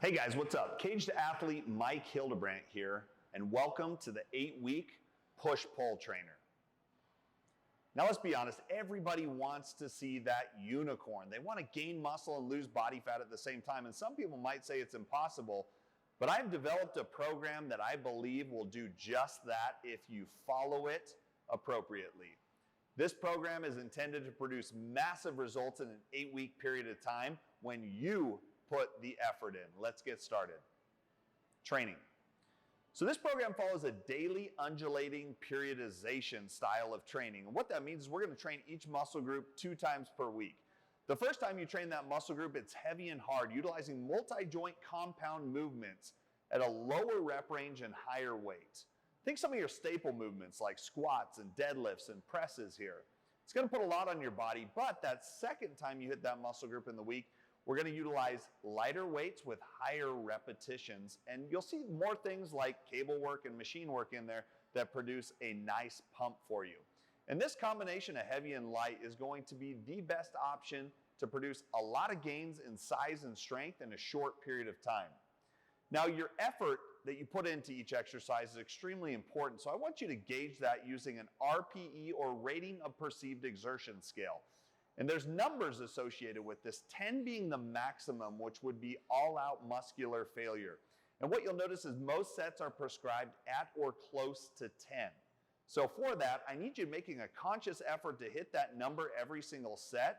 Hey guys, what's up? Caged athlete Mike Hildebrandt here, and welcome to the 8-week push-pull trainer. Now let's be honest, everybody wants to see that unicorn. They want to gain muscle and lose body fat at the same time, and some people might say it's impossible, but I've developed a program that I believe will do just that if you follow it appropriately. This program is intended to produce massive results in an 8-week period of time when you put the effort in. Let's get started. Training. So this program follows a daily undulating periodization style of training. And what that means is we're going to train each muscle group 2 times per week. The first time you train that muscle group, it's heavy and hard, utilizing multi-joint compound movements at a lower rep range and higher weight. Think some of your staple movements like squats and deadlifts and presses here. It's going to put a lot on your body, but that second time you hit that muscle group in the week, we're going to utilize lighter weights with higher repetitions, and you'll see more things like cable work and machine work in there that produce a nice pump for you. And this combination of heavy and light is going to be the best option to produce a lot of gains in size and strength in a short period of time. Now, your effort that you put into each exercise is extremely important, so I want you to gauge that using an RPE, or rating of perceived exertion scale. And there's numbers associated with this, 10 being the maximum, which would be all-out muscular failure. And what you'll notice is most sets are prescribed at or close to 10. So for that, I need you making a conscious effort to hit that number every single set,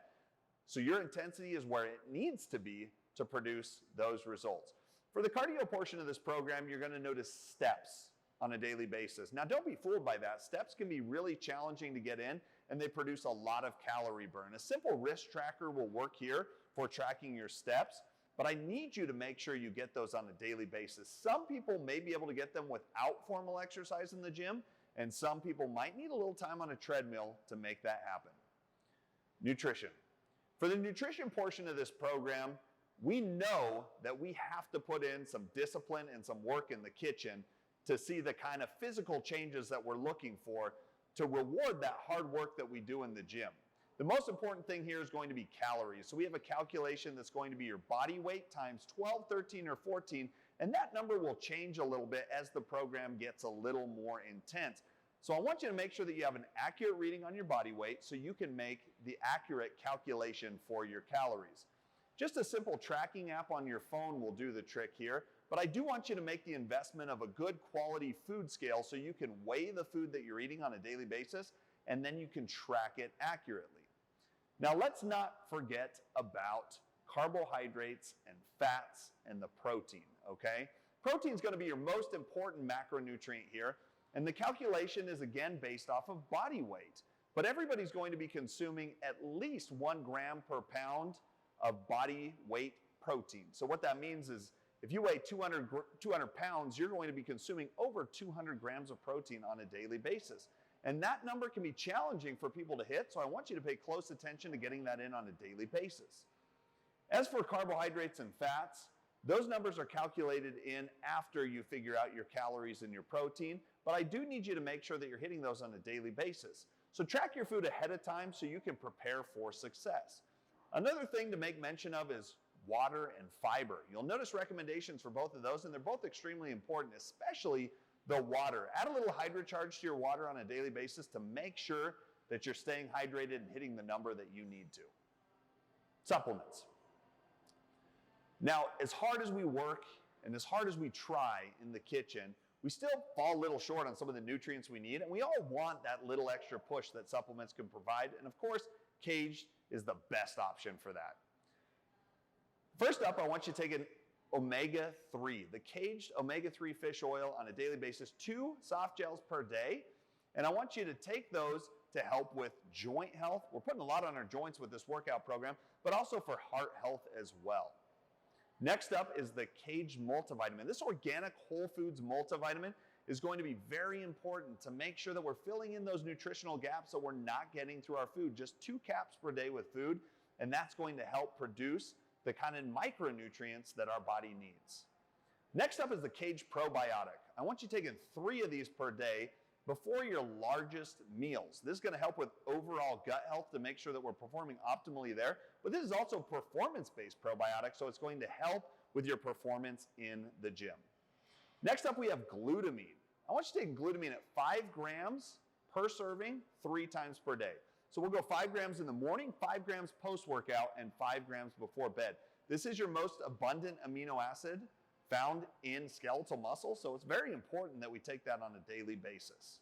so your intensity is where it needs to be to produce those results. For the cardio portion of this program, you're going to notice steps on a daily basis. Now, don't be fooled by that. Steps can be really challenging to get in, and they produce a lot of calorie burn. A simple wrist tracker will work here for tracking your steps, but I need you to make sure you get those on a daily basis. Some people may be able to get them without formal exercise in the gym, and some people might need a little time on a treadmill to make that happen. Nutrition. For the nutrition portion of this program, we know that we have to put in some discipline and some work in the kitchen to see the kind of physical changes that we're looking for to reward that hard work that we do in the gym. The most important thing here is going to be calories. So we have a calculation that's going to be your body weight times 12, 13, or 14, and that number will change a little bit as the program gets a little more intense. So I want you to make sure that you have an accurate reading on your body weight so you can make the accurate calculation for your calories. Just a simple tracking app on your phone will do the trick here, but I do want you to make the investment of a good quality food scale so you can weigh the food that you're eating on a daily basis, and then you can track it accurately. Now, let's not forget about carbohydrates and fats and the protein, okay? Protein is going to be your most important macronutrient here, and the calculation is again based off of body weight, but everybody's going to be consuming at least 1 gram per pound of body weight protein. So what that means is if you weigh 200 pounds, you're going to be consuming over 200 grams of protein on a daily basis. And that number can be challenging for people to hit, so I want you to pay close attention to getting that in on a daily basis. As for carbohydrates and fats, those numbers are calculated in after you figure out your calories and your protein, but I do need you to make sure that you're hitting those on a daily basis. So track your food ahead of time so you can prepare for success. Another thing to make mention of is water and fiber. You'll notice recommendations for both of those, and they're both extremely important, especially the water. Add a little hydrocharge to your water on a daily basis to make sure that you're staying hydrated and hitting the number that you need to. Supplements. Now, as hard as we work and as hard as we try in the kitchen, we still fall a little short on some of the nutrients we need, and we all want that little extra push that supplements can provide, and of course, Caged is the best option for that. First up, I want you to take an omega-3, the Caged omega-3 fish oil on a daily basis, 2 soft gels per day, and I want you to take those to help with joint health. We're putting a lot on our joints with this workout program, but also for heart health as well. Next up is the KAGED multivitamin. This organic whole foods multivitamin is going to be very important to make sure that we're filling in those nutritional gaps that we're not getting through our food. Just 2 caps per day with food, and that's going to help produce the kind of micronutrients that our body needs. Next up is the KAGED probiotic. I want you taking 3 of these per day before your largest meals. This is going to help with overall gut health to make sure that we're performing optimally there. But this is also performance-based probiotic, so it's going to help with your performance in the gym. Next up, we have glutamine. I want you to take glutamine at 5 grams per serving 3 times per day. So we'll go 5 grams in the morning, 5 grams post-workout, and 5 grams before bed. This is your most abundant amino acid found in skeletal muscle, so it's very important that we take that on a daily basis.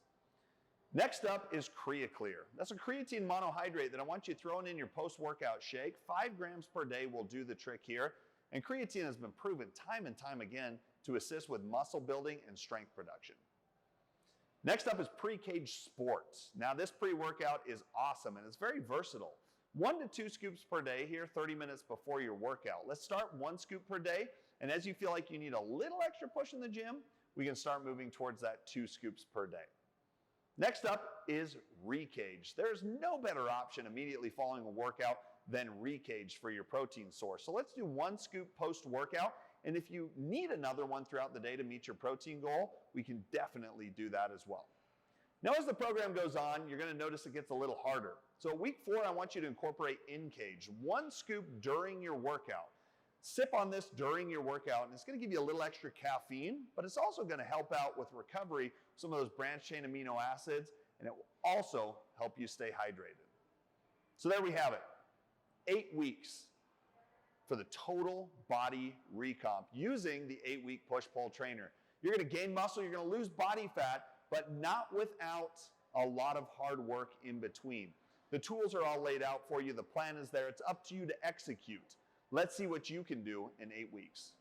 Next up is CreaClear. That's a creatine monohydrate that I want you throwing in your post-workout shake. 5 grams per day will do the trick here. And creatine has been proven time and time again to assist with muscle building and strength production. Next up is Pre-Caged Sports. Now this pre-workout is awesome and it's very versatile. 1 to 2 scoops per day here, 30 minutes before your workout. Let's start 1 scoop per day, and as you feel like you need a little extra push in the gym, we can start moving towards that 2 scoops per day. Next up is Recage. There's no better option immediately following a workout than Recage for your protein source. So let's do 1 scoop post-workout, and if you need another one throughout the day to meet your protein goal, we can definitely do that as well. Now as the program goes on, you're going to notice it gets a little harder. So week 4, I want you to incorporate in-cage. 1 scoop during your workout. Sip on this during your workout, and it's going to give you a little extra caffeine, but it's also going to help out with recovery, some of those branched-chain amino acids, and it will also help you stay hydrated. So there we have it. 8 weeks for the total body recomp using the 8-week push-pull trainer. You're going to gain muscle, you're going to lose body fat, but not without a lot of hard work in between. The tools are all laid out for you. The plan is there. It's up to you to execute. Let's see what you can do in 8 weeks.